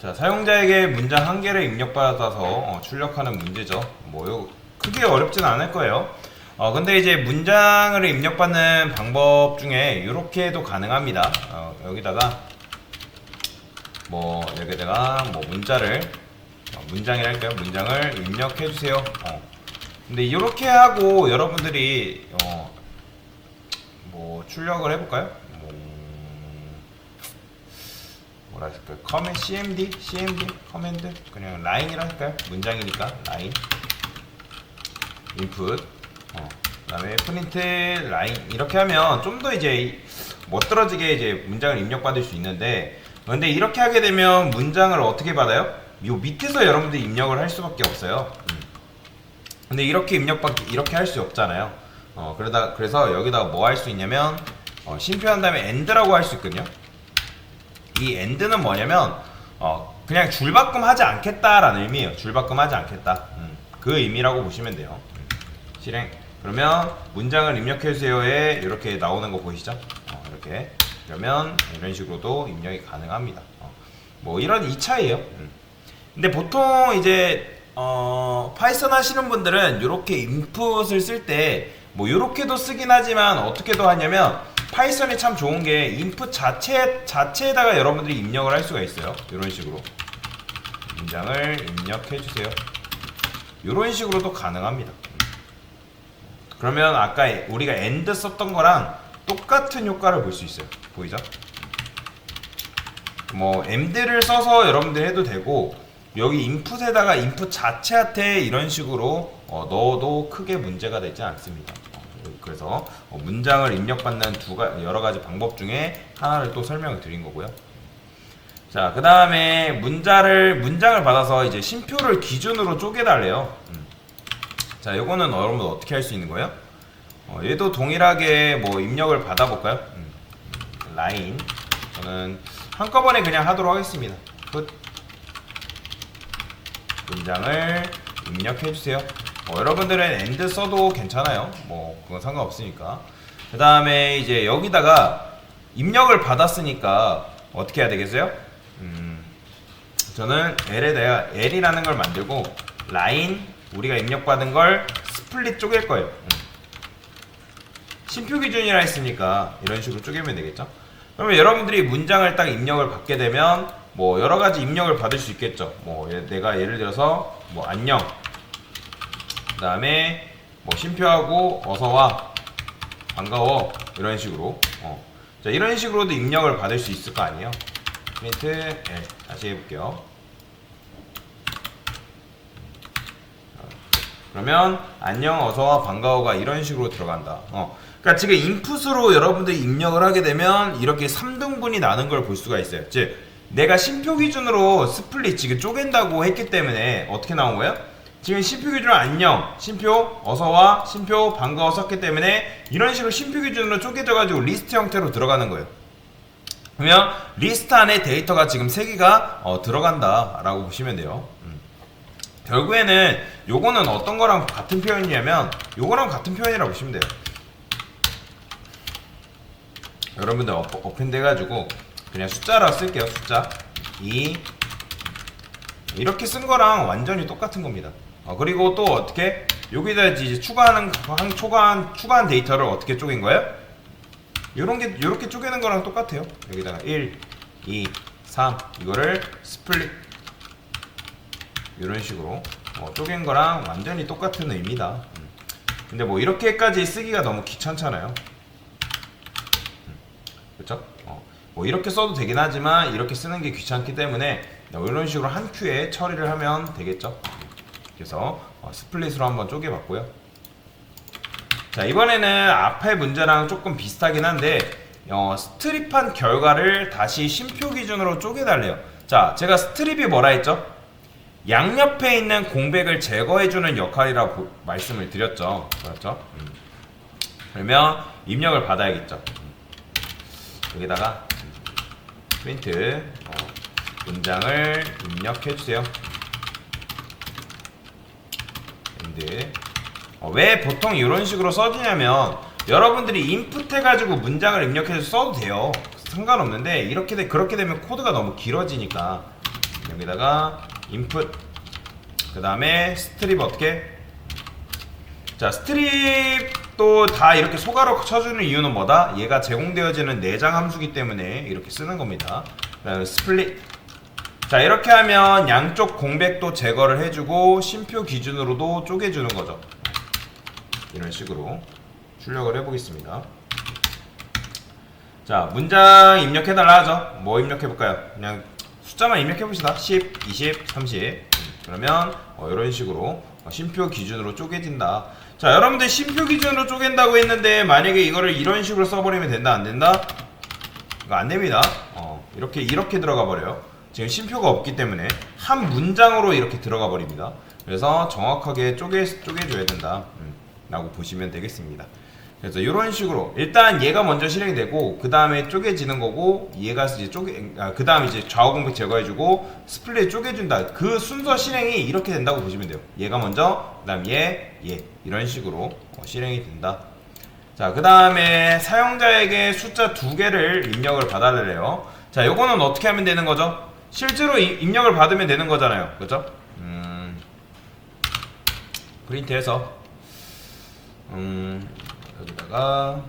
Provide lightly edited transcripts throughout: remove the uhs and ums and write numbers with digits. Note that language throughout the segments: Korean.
자, 사용자에게 문장 한 개를 입력받아서 출력하는 문제죠. 뭐 이거 크게 어렵진 않을 거예요. 근데 이제 문장을 입력받는 방법 중에 이렇게도 가능합니다. 여기다가 문자를 문장이라 할까요? 문장을 입력해 주세요. 근데 이렇게 하고 여러분들이 뭐 출력을 해볼까요? 뭐라 할까요? CMD 커맨드 그냥 라인이라 할까요? 문장이니까 라인 인풋 그 다음에 프린트 라인 이렇게 하면 좀 더 이제 멋들어지게 이제 문장을 입력받을 수 있는데, 근데 이렇게 하게 되면 문장을 어떻게 받아요? 요 밑에서 여러분들이 입력을 할 수밖에 없어요. 근데 이렇게 이렇게 할 수 없잖아요. 그래서 여기다가 뭐 할 수 있냐면 심표한 다음에 end라고 할 수 있거든요. 이 end는 뭐냐면 그냥 줄바꿈 하지 않겠다라는 의미예요. 줄바꿈 하지 않겠다. 그 의미라고 보시면 돼요. 실행. 그러면 문장을 입력해주세요에 이렇게 나오는 거 보이시죠? 이렇게. 그러면 이런 식으로도 입력이 가능합니다. 뭐 이런 이 차이에요. 근데 보통 이제 파이썬 하시는 분들은 이렇게 인풋을 쓸 때 뭐 이렇게도 쓰긴 하지만 어떻게도 하냐면 파이썬이 참 좋은 게 인풋 자체에다가 여러분들이 입력을 할 수가 있어요. 이런 식으로 문장을 입력해주세요. 이런 식으로도 가능합니다. 그러면 아까 우리가 end 썼던 거랑 똑같은 효과를 볼 수 있어요. 보이죠? 뭐 end를 써서 여러분들 해도 되고, 여기 인풋에다가 인풋 자체한테 이런 식으로 넣어도 크게 문제가 되지 않습니다. 그래서 문장을 입력받는 여러 가지 방법 중에 하나를 또 설명을 드린 거고요. 자, 그 다음에 문장을 받아서 이제 심표를 기준으로 쪼개달래요. 자, 요거는 여러분 어떻게 할 수 있는 거예요? 얘도 동일하게 뭐 입력을 받아볼까요? 라인. 저는 한꺼번에 그냥 하도록 하겠습니다. 문장을 입력해주세요. 여러분들은 end 써도 괜찮아요. 뭐 그건 상관없으니까. 그 다음에 이제 여기다가 입력을 받았으니까 어떻게 해야 되겠어요? 저는 L이라는 걸 만들고 라인 우리가 입력받은 걸 스플릿 쪼갤 거예요. 심표 기준이라 했으니까 이런 식으로 쪼개면 되겠죠? 그러면 여러분들이 문장을 딱 입력을 받게 되면 뭐 여러 가지 입력을 받을 수 있겠죠. 뭐 내가 예를 들어서 뭐 안녕, 그 다음에 뭐 심표하고 어서와, 반가워, 이런 식으로 자, 이런 식으로도 입력을 받을 수 있을 거 아니에요. 프린트 L 다시 해볼게요. 그러면 안녕, 어서와, 반가워가 이런 식으로 들어간다. 그러니까 지금 인풋으로 여러분들이 입력을 하게 되면 이렇게 3등분이 나는 걸 볼 수가 있어요. 즉 내가 심표 기준으로 스플릿 지금 쪼갠다고 했기 때문에 어떻게 나온 거예요? 지금 심표 기준으로 안녕, 심표, 어서와, 심표, 반가워 썼기 때문에 이런 식으로 심표 기준으로 쪼개져 가지고 리스트 형태로 들어가는 거예요. 그러면 리스트 안에 데이터가 지금 3개가 들어간다 라고 보시면 돼요. 결국에는 요거는 어떤 거랑 같은 표현이냐면 요거랑 같은 표현이라고 보시면 돼요. 여러분들 어펜드 해가지고 그냥 숫자라 쓸게요. 숫자 2 이렇게 쓴 거랑 완전히 똑같은 겁니다. 그리고 또 어떻게 여기다 이제 추가한 데이터를 어떻게 쪼갠 거예요? 요렇게 쪼개는 거랑 똑같아요. 여기다가 1, 2, 3 이거를 스플릿 이런 식으로 쪼갠 거랑 완전히 똑같은 의미다. 근데 뭐 이렇게까지 쓰기가 너무 귀찮잖아요. 그쵸? 뭐 이렇게 써도 되긴 하지만 이렇게 쓰는 게 귀찮기 때문에 이런 식으로 한 큐에 처리를 하면 되겠죠. 그래서 스플릿으로 한번 쪼개봤고요. 자, 이번에는 앞에 문제랑 조금 비슷하긴 한데 스트립한 결과를 다시 심표 기준으로 쪼개달래요. 자, 제가 스트립이 뭐라 했죠? 양옆에 있는 공백을 제거해주는 역할이라고 말씀을 드렸죠. 그렇죠? 그러면 입력을 받아야겠죠. 여기다가 프린트 문장을 입력해주세요. 엔드. 왜 보통 이런 식으로 써주냐면 여러분들이 인풋 해가지고 문장을 입력해서 써도 돼요. 상관없는데 그렇게 되면 코드가 너무 길어지니까 여기다가 input, 그 다음에 스트립 어떻게? 자, 스트립도 다 이렇게 소가로 쳐주는 이유는 뭐다? 얘가 제공되어지는 내장 함수기 때문에 이렇게 쓰는 겁니다. 그 다음에 스플릿. 자, 이렇게 하면 양쪽 공백도 제거를 해주고 쉼표 기준으로도 쪼개주는 거죠. 이런 식으로 출력을 해보겠습니다. 자, 문장 입력해달라 하죠. 뭐 입력해볼까요? 그냥 숫자만 입력해봅시다. 10, 20, 30. 그러면 이런 식으로 쉼표 기준으로 쪼개진다. 자, 여러분들 쉼표 기준으로 쪼갠다고 했는데 만약에 이거를 이런 식으로 써버리면 된다, 안 된다? 이거 안 됩니다. 이렇게 들어가 버려요. 지금 쉼표가 없기 때문에 한 문장으로 이렇게 들어가 버립니다. 그래서 정확하게 쪼개줘야 된다 라고 보시면 되겠습니다. 그래서 이런 식으로 일단 얘가 먼저 실행이 되고 그 다음에 쪼개지는 거고, 얘가 이제 그 다음에 이제 좌우 공백 제거해주고 스플릿 쪼개준다. 그 순서 실행이 이렇게 된다고 보시면 돼요. 얘가 먼저, 그 다음 얘 이런 식으로 실행이 된다. 자, 그 다음에 사용자에게 숫자 2개를 입력을 받아달래요. 자, 요거는 어떻게 하면 되는 거죠? 실제로 입력을 받으면 되는 거잖아요. 그죠? 프린트해서 여기다가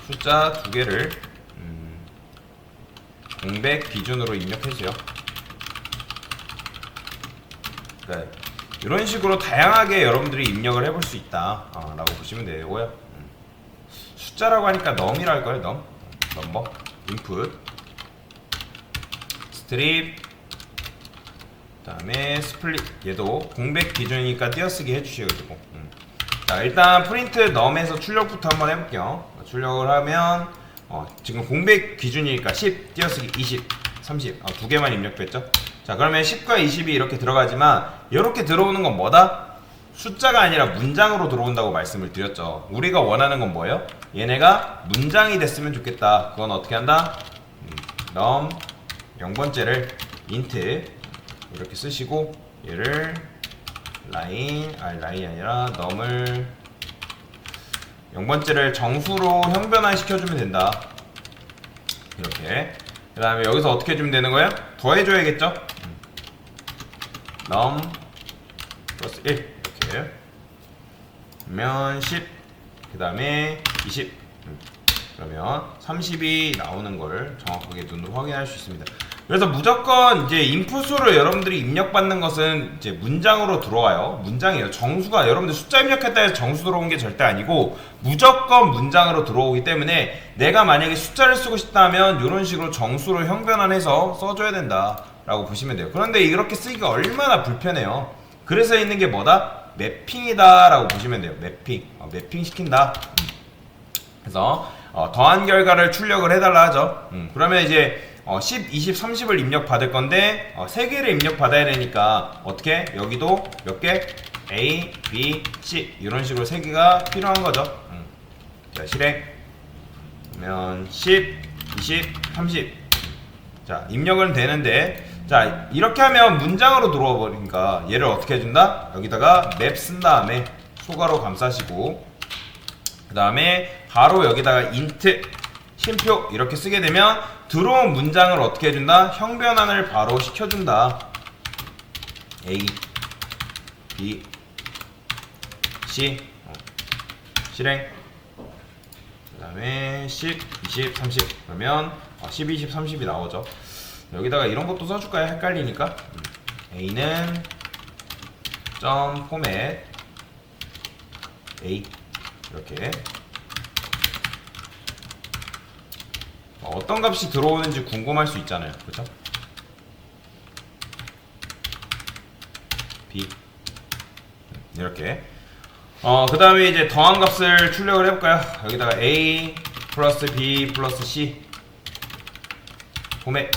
숫자 2개를 공백 기준으로 입력해주세요. 그러니까 이런 식으로 다양하게 여러분들이 입력을 해볼 수 있다 라고 보시면 되고요. 숫자라고 하니까 num이라 할까요? 넘버, input, 스트립, 그 다음에 스플릿. 얘도 공백 기준이니까 띄어쓰기 해주셔야 되고. 자, 일단 프린트 num에서 출력부터 한번 해볼게요. 출력을 하면 지금 공백 기준이니까 10 띄어쓰기 20 30 2개만 입력됐죠. 자, 그러면 10과 20이 이렇게 들어가지만 이렇게 들어오는 건 뭐다? 숫자가 아니라 문장으로 들어온다고 말씀을 드렸죠. 우리가 원하는 건 뭐예요? 얘네가 문장이 됐으면 좋겠다. 그건 어떻게 한다? num 0번째를 int 이렇게 쓰시고, 얘를 라인이 아니라 num을 0번째를 정수로 형변화 시켜주면 된다. 이렇게. 그 다음에 여기서 어떻게 해주면 되는 거예요? 더해줘야겠죠? num 플러스 1 이렇게. 그러면 10, 그 다음에 20. 그러면 30이 나오는 걸 정확하게 눈으로 확인할 수 있습니다. 그래서 무조건 이제 인풋으로 여러분들이 입력받는 것은 이제 문장으로 들어와요. 문장이에요. 정수가 여러분들 숫자 입력했다 해서 정수 들어온 게 절대 아니고 무조건 문장으로 들어오기 때문에 내가 만약에 숫자를 쓰고 싶다면 이런 식으로 정수로 형변환해서 써줘야 된다 라고 보시면 돼요. 그런데 이렇게 쓰기가 얼마나 불편해요. 그래서 있는 게 뭐다? 매핑이다 라고 보시면 돼요. 매핑 시킨다. 그래서 더한 결과를 출력을 해달라 하죠. 그러면 이제 10, 20, 30을 입력 받을 건데 3개를 입력 받아야 되니까 어떻게? 여기도 몇 개? A, B, C 이런 식으로 3개가 필요한 거죠. 자, 실행. 그러면 10, 20, 30. 자, 입력은 되는데, 자, 이렇게 하면 문장으로 들어와 버리니까 얘를 어떻게 해준다? 여기다가 맵 쓴 다음에 소가로 감싸시고, 그 다음에 바로 여기다가 int 쉼표 이렇게 쓰게 되면 들어온 문장을 어떻게 해준다? 형변환을 바로 시켜준다. A, B, C 실행. 그 다음에 10, 20, 30 그러면 10, 20, 30이 나오죠. 여기다가 이런 것도 써줄까요? 헷갈리니까. A는 점 포맷 A 이렇게 어떤 값이 들어오는지 궁금할 수 있잖아요. 그렇죠? B 이렇게. 그 다음에 이제 더한 값을 출력을 해볼까요? 여기다가 A 플러스 B 플러스 C 포맷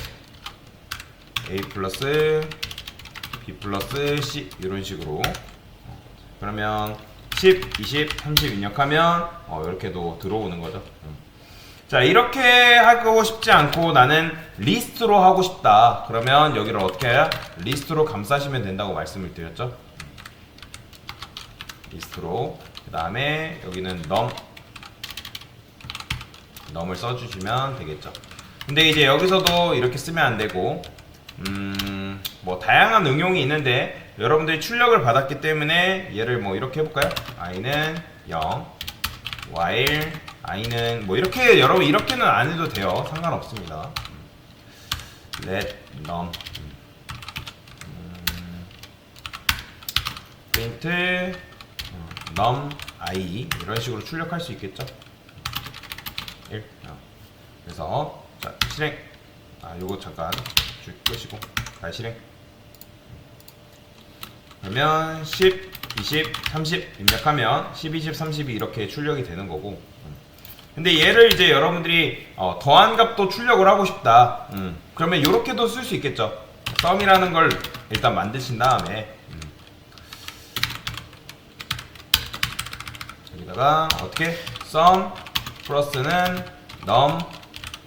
A 플러스 B 플러스 C 이런 식으로. 그러면 10, 20, 30 입력하면 이렇게도 들어오는 거죠. 자, 이렇게 하고 싶지 않고 나는 리스트로 하고 싶다. 그러면 여기를 어떻게 해야? 리스트로 감싸시면 된다고 말씀을 드렸죠. 리스트로. 그 다음에 여기는 num을 써주시면 되겠죠. 근데 이제 여기서도 이렇게 쓰면 안 되고 뭐 다양한 응용이 있는데 여러분들이 출력을 받았기 때문에 얘를 뭐 이렇게 해볼까요? i는 0 while i는 뭐 이렇게 여러분 이렇게는 안 해도 돼요. 상관없습니다. let num print num i 이런 식으로 출력할 수 있겠죠? 1 그래서 자 실행 요거 잠깐 줄 끄시고 다시 실행 그러면 10, 20, 30 입력하면 10, 20, 30이 이렇게 출력이 되는 거고 근데 얘를 이제 여러분들이 더한 값도 출력을 하고 싶다 그러면 이렇게도 쓸 수 있겠죠 sum이라는 걸 일단 만드신 다음에 여기다가 어떻게 sum 플러스는 num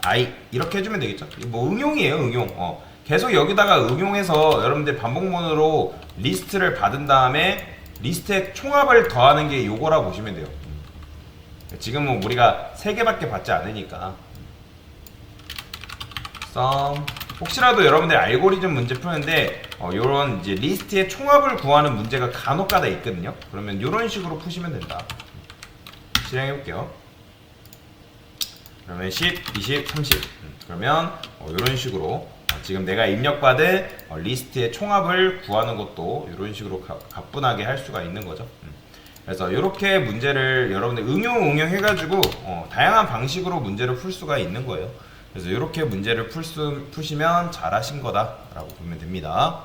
i 이렇게 해주면 되겠죠 뭐 응용이에요 응용 계속 여기다가 응용해서 여러분들 반복문으로 리스트를 받은 다음에 리스트의 총합을 더하는 게 요거라 보시면 돼요 지금은 우리가 3개밖에 받지 않으니까 sum 혹시라도 여러분들 알고리즘 문제 푸는데 요런 이제 리스트의 총합을 구하는 문제가 간혹가다 있거든요 그러면 요런 식으로 푸시면 된다 실행해 볼게요 그러면 10, 20, 30 그러면 이런 식으로 지금 내가 입력받은 리스트의 총합을 구하는 것도 이런 식으로 가뿐하게 할 수가 있는 거죠 그래서 이렇게 문제를 여러분들 응용해가지고 다양한 방식으로 문제를 풀 수가 있는 거예요 그래서 이렇게 문제를 푸시면 잘하신 거다 라고 보면 됩니다